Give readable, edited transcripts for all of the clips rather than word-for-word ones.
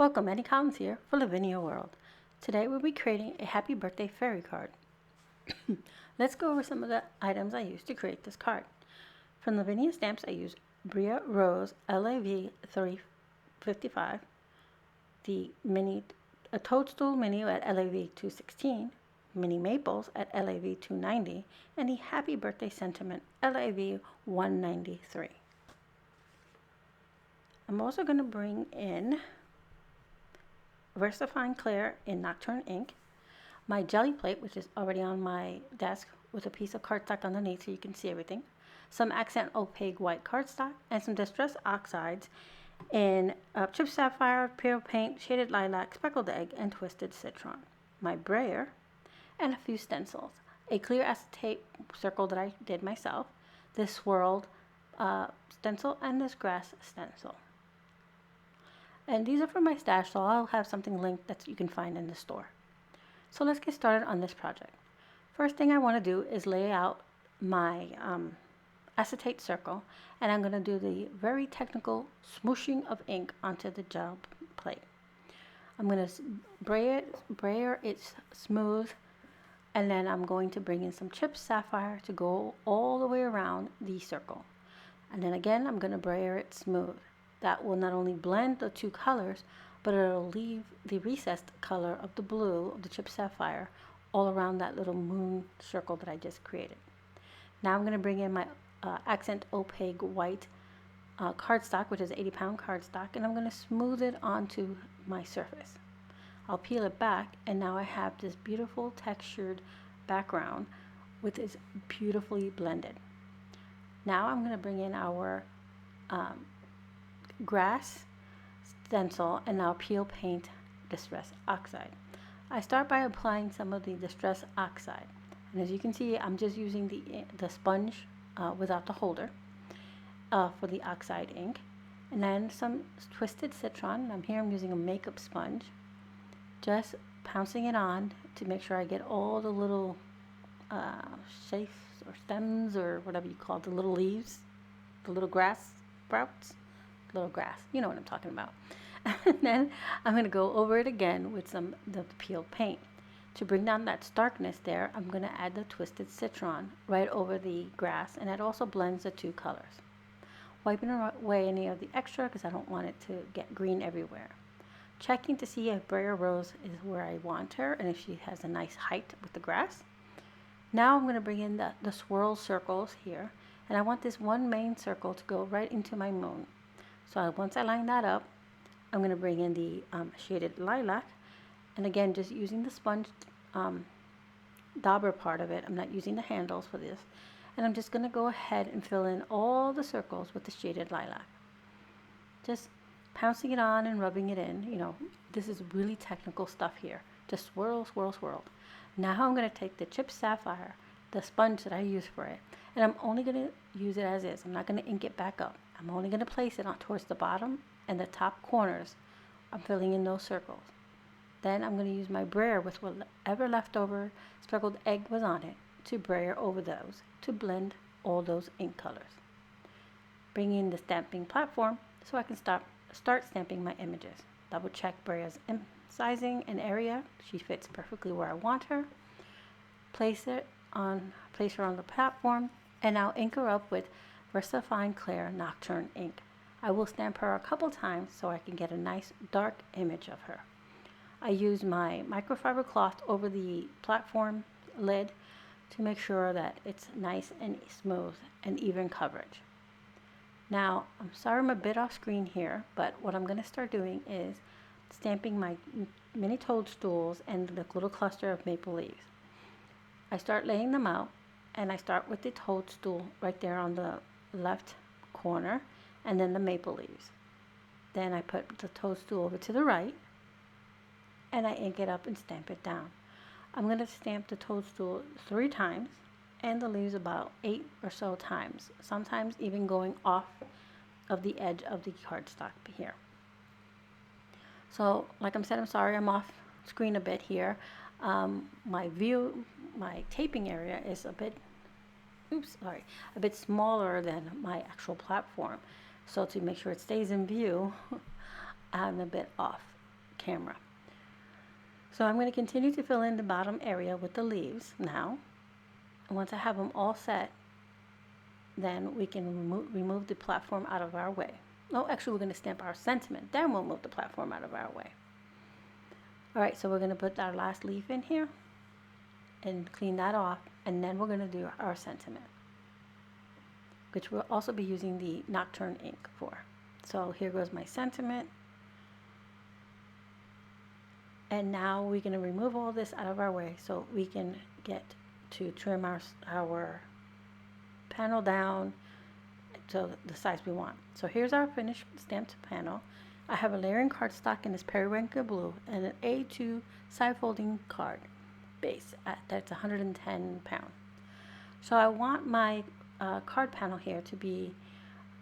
Welcome, Eddie Collins here for Lavinia World. Today we'll be creating a happy birthday fairy card. Let's go over some of the items I used to create this card. From Lavinia Stamps I use Bria Rose LAV 355, a Toadstool Mini at LAV 216, Mini Maples at LAV 290, and the Happy Birthday Sentiment LAV 193. I'm also going to bring in VersaFine Clear in Nocturne ink, my jelly plate, which is already on my desk with a piece of cardstock underneath so you can see everything, some accent opaque white cardstock, and some distress oxides in chipped sapphire, pale paint, shaded lilac, speckled egg, and twisted citron, my brayer, and a few stencils, a clear acetate circle that I did myself, this swirled stencil, and this grass stencil. And these are from my stash, so I'll have something linked that you can find in the store. So let's get started on this project. First thing I want to do is lay out my acetate circle, and I'm going to do the very technical smooshing of ink onto the gel plate. I'm going to brayer it smooth, and then I'm going to bring in some chipped sapphire to go all the way around the circle. And then again, I'm going to brayer it smooth. That will not only blend the two colors, but it'll leave the recessed color of the blue of the chipped sapphire all around that little moon circle that I just created. Now I'm going to bring in my accent opaque white cardstock, which is 80-pound cardstock, and I'm going to smooth it onto my surface. I'll peel it back, and now I have this beautiful textured background with this beautifully blended. Now I'm going to bring in our grass stencil and now peel paint distress oxide. I start by applying some of the distress oxide, and as you can see, I'm just using the sponge without the holder for the oxide ink, and then some twisted citron. I'm using a makeup sponge, just pouncing it on to make sure I get all the little shapes or stems or whatever you call it, the little leaves, the little grass sprouts. Little grass, you know what I'm talking about. And then I'm going to go over it again with the peeled paint. To bring down that starkness there, I'm going to add the twisted citron right over the grass, and it also blends the two colors. Wiping away any of the extra because I don't want it to get green everywhere. Checking to see if Bria Rose is where I want her and if she has a nice height with the grass. Now I'm going to bring in the swirl circles here, and I want this one main circle to go right into my moon. So once I line that up, I'm going to bring in the shaded lilac, and again just using the sponge dauber part of it. I'm not using the handles for this, and I'm just going to go ahead and fill in all the circles with the shaded lilac. Just pouncing it on and rubbing it in. You know, this is really technical stuff here. Just swirl, swirl, swirl. Now I'm going to take the chipped sapphire, the sponge that I use for it, and I'm only going to use it as is. I'm not going to ink it back up. I'm only going to place it on towards the bottom and the top corners. I'm filling in those circles. Then I'm going to use my brayer with whatever leftover speckled egg was on it to brayer over those to blend all those ink colors. Bring in the stamping platform so I can start stamping my images. Double check Bria's sizing and area. She fits perfectly where I want her. Place her on the platform, and now ink her up with VersaFine Clear Nocturne ink. I will stamp her a couple times so I can get a nice dark image of her. I use my microfiber cloth over the platform lid to make sure that it's nice and smooth and even coverage. Now, I'm sorry I'm a bit off screen here, but what I'm going to start doing is stamping my mini toadstools and the little cluster of maple leaves. I start laying them out, and I start with the toadstool right there on the left corner, and then the maple leaves. Then I put the toadstool over to the right, and I ink it up and stamp it down. I'm going to stamp the toadstool 3 times and the leaves about 8 or so times, sometimes even going off of the edge of the cardstock here. So like I said, I'm sorry I'm off screen a bit here. My taping area is a bit smaller than my actual platform. So to make sure it stays in view, I'm a bit off. camera. So I'm going to continue to fill in the bottom area with the leaves now. And once I have them all set, then we can remove the platform out of our way. No, actually we're going to stamp our sentiment, then we'll move the platform out of our way. Alright, so we're going to put our last leaf in here and clean that off, and then we're going to do our sentiment, which we'll also be using the Nocturne ink for. So here goes my sentiment. And now we're going to remove all this out of our way so we can get to trim our panel down to the size we want. So here's our finished stamped panel. I have a layering cardstock in this periwinkle blue and an A2 side folding card base that's 110 pounds. So I want my card panel here to be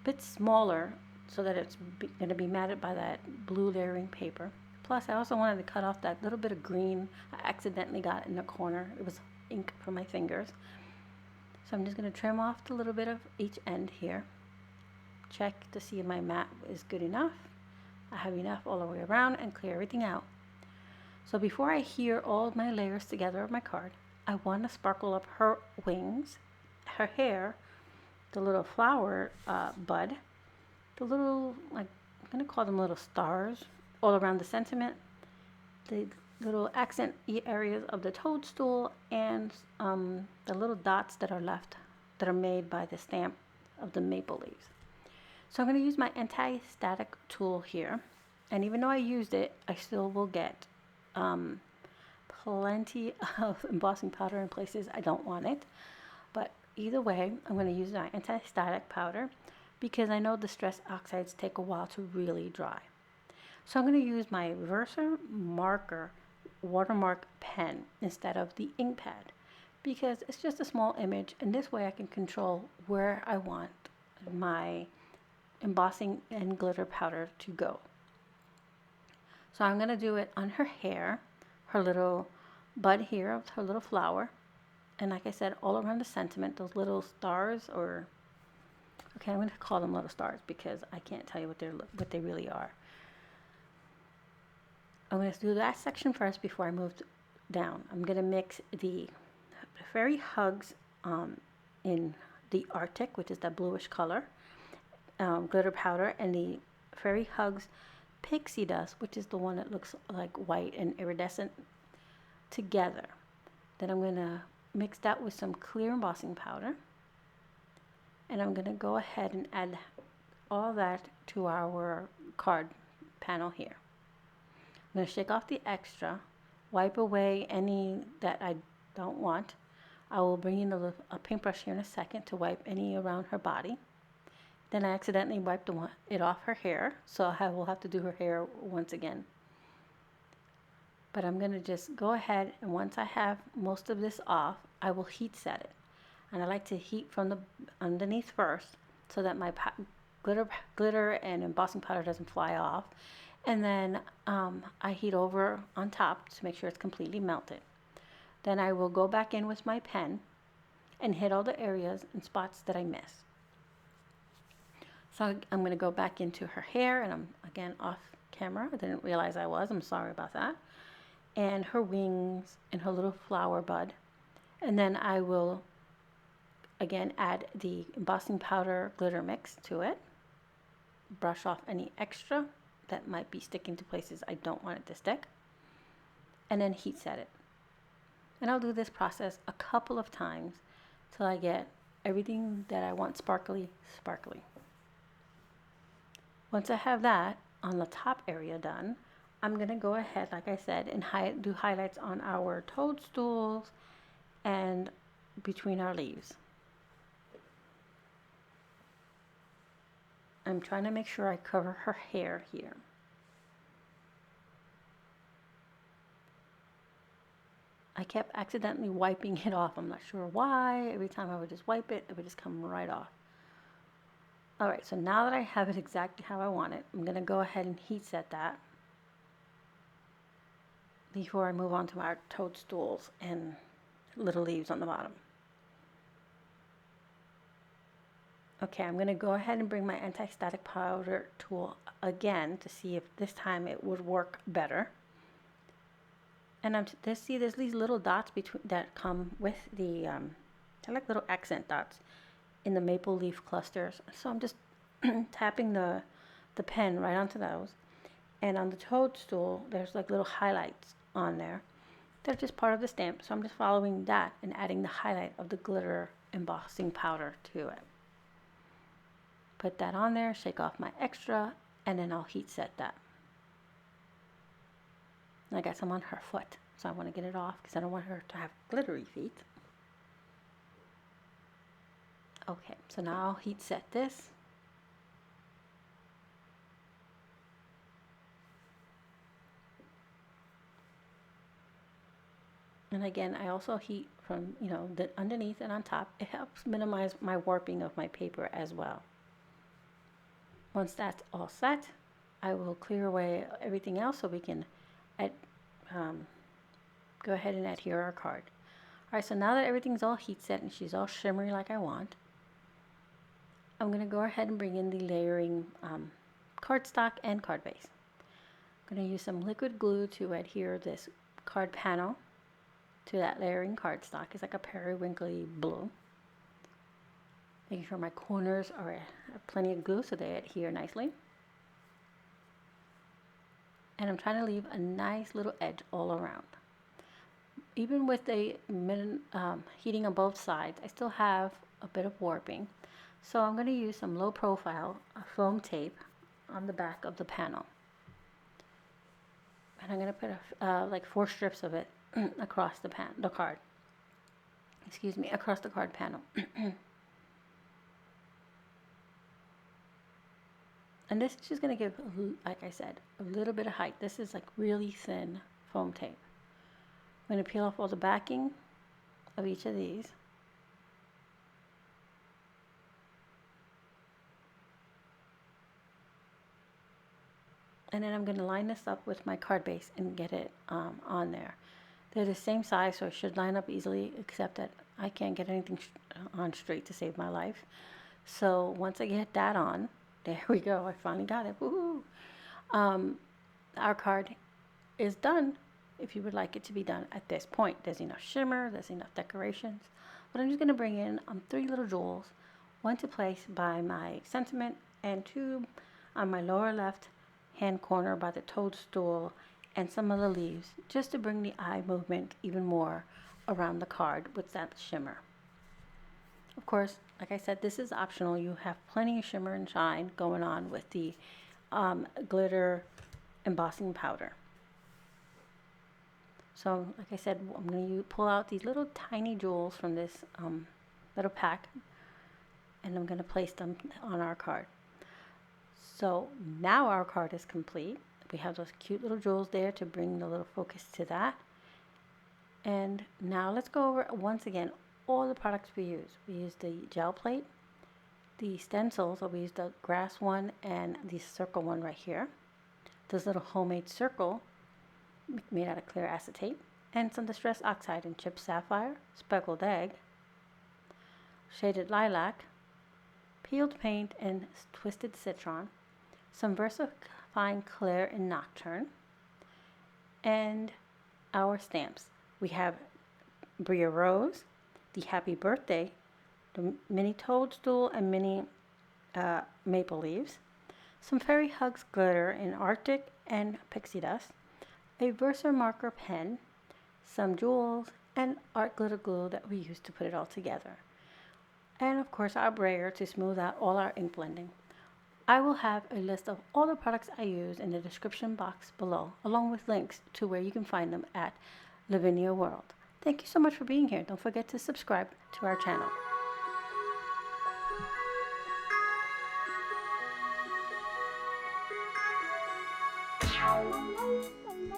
a bit smaller so that it's going to be matted by that blue layering paper. Plus I also wanted to cut off that little bit of green I accidentally got in the corner. It was ink from my fingers. So I'm just going to trim off the little bit of each end here. Check to see if my mat is good enough. I have enough all the way around, and clear everything out. So before I adhere all of my layers together of my card, I want to sparkle up her wings, her hair, the little flower bud, the little, like, I'm going to call them little stars all around the sentiment, the little accent areas of the toadstool, and the little dots that are left that are made by the stamp of the maple leaves. So I'm going to use my anti-static tool here, and even though I used it, I still will get plenty of embossing powder in places I don't want it. But either way, I'm going to use my anti-static powder because I know Distress Oxides take a while to really dry. So I'm going to use my Versa marker watermark pen instead of the ink pad because it's just a small image, and this way I can control where I want my embossing and glitter powder to go. So I'm going to do it on her hair, her little bud here of her little flower, and like I said, all around the sentiment, those little stars, or okay, I'm going to call them little stars because I can't tell you what they really are. I'm going to do that section first before I move down. I'm going to mix the Fairy Hugs in the Arctic, which is that bluish color, glitter powder, and the Fairy Hugs Pixie Dust, which is the one that looks like white and iridescent, together. Then I'm going to mix that with some clear embossing powder, and I'm going to go ahead and add all that to our card panel here. I'm going to shake off the extra, wipe away any that I don't want. I will bring in a paintbrush here in a second to wipe any around her body. Then I accidentally wiped it off her hair, so I will have to do her hair once again. But I'm going to just go ahead, and once I have most of this off, I will heat set it. And I like to heat from the underneath first so that my glitter and embossing powder doesn't fly off. And then I heat over on top to make sure it's completely melted. Then I will go back in with my pen and hit all the areas and spots that I missed. So I'm going to go back into her hair, and I'm again off camera. I didn't realize I was. I'm sorry about that. And her wings and her little flower bud. And then I will again add the embossing powder glitter mix to it. Brush off any extra that might be sticking to places I don't want it to stick. And then heat set it. And I'll do this process a couple of times till I get everything that I want sparkly. Once I have that on the top area done, I'm going to go ahead, like I said, and do highlights on our toadstools and between our leaves. I'm trying to make sure I cover her hair here. I kept accidentally wiping it off. I'm not sure why. Every time I would just wipe it, it would just come right off. Alright, so now that I have it exactly how I want it, I'm going to go ahead and heat set that before I move on to our toadstools and little leaves on the bottom. Okay, I'm going to go ahead and bring my anti-static powder tool again to see if this time it would work better. And see, there's these little dots between that come with the, they're like little accent dots in the maple leaf clusters. So I'm just tapping the pen right onto those. And on the toadstool, there's like little highlights on there. They're just part of the stamp. So I'm just following that and adding the highlight of the glitter embossing powder to it. Put that on there, shake off my extra, and then I'll heat set that. I got some on her foot, so I want to get it off because I don't want her to have glittery feet. Okay, so now I'll heat set this. And again, I also heat from, the underneath and on top. It helps minimize my warping of my paper as well. Once that's all set, I will clear away everything else so we can go ahead and adhere our card. All right, so now that everything's all heat set and she's all shimmery like I want, I'm going to go ahead and bring in the layering cardstock and card base. I'm going to use some liquid glue to adhere this card panel to that layering cardstock. It's like a periwinkly blue. Making sure my corners are plenty of glue so they adhere nicely. And I'm trying to leave a nice little edge all around. Even with the heating on both sides, I still have a bit of warping. So I'm going to use some low profile foam tape on the back of the panel. And I'm going to put like 4 strips of it across the card. Excuse me, across the card panel. And this is just going to give, like I said, a little bit of height. This is like really thin foam tape. I'm going to peel off all the backing of each of these. And then I'm going to line this up with my card base and get it on there. They're the same size, so it should line up easily, except that I can't get anything on straight to save my life. So once I get that on, there we go. I finally got it. Woohoo! Our card is done. If you would like it to be done at this point, there's enough shimmer, there's enough decorations. But I'm just going to bring in 3 little jewels, 1 to place by my sentiment and 2 on my lower left hand corner by the toadstool and some of the leaves, just to bring the eye movement even more around the card with that shimmer. Of course, like I said, this is optional. You have plenty of shimmer and shine going on with the glitter embossing powder. So, like I said, I'm going to pull out these little tiny jewels from this little pack, and I'm going to place them on our card. So now our card is complete. We have those cute little jewels there to bring the little focus to that. And now let's go over once again all the products we use. We use the gel plate, the stencils, so we use the grass one and the circle one right here. This little homemade circle made out of clear acetate, and some Distress Oxide in chipped sapphire, speckled egg, shaded lilac, peeled paint and twisted citron, some VersaFine Clear in Nocturne, and our stamps. We have Bria Rose, the Happy Birthday, the mini toadstool and mini maple leaves, some Fairy Hugs glitter in Arctic and pixie dust, a Versamarker pen, some jewels, and art glitter glue that we use to put it all together. And of course our brayer to smooth out all our ink blending. I will have a list of all the products I use in the description box below, along with links to where you can find them at Lavinia World. Thank you so much for being here. Don't forget to subscribe to our channel.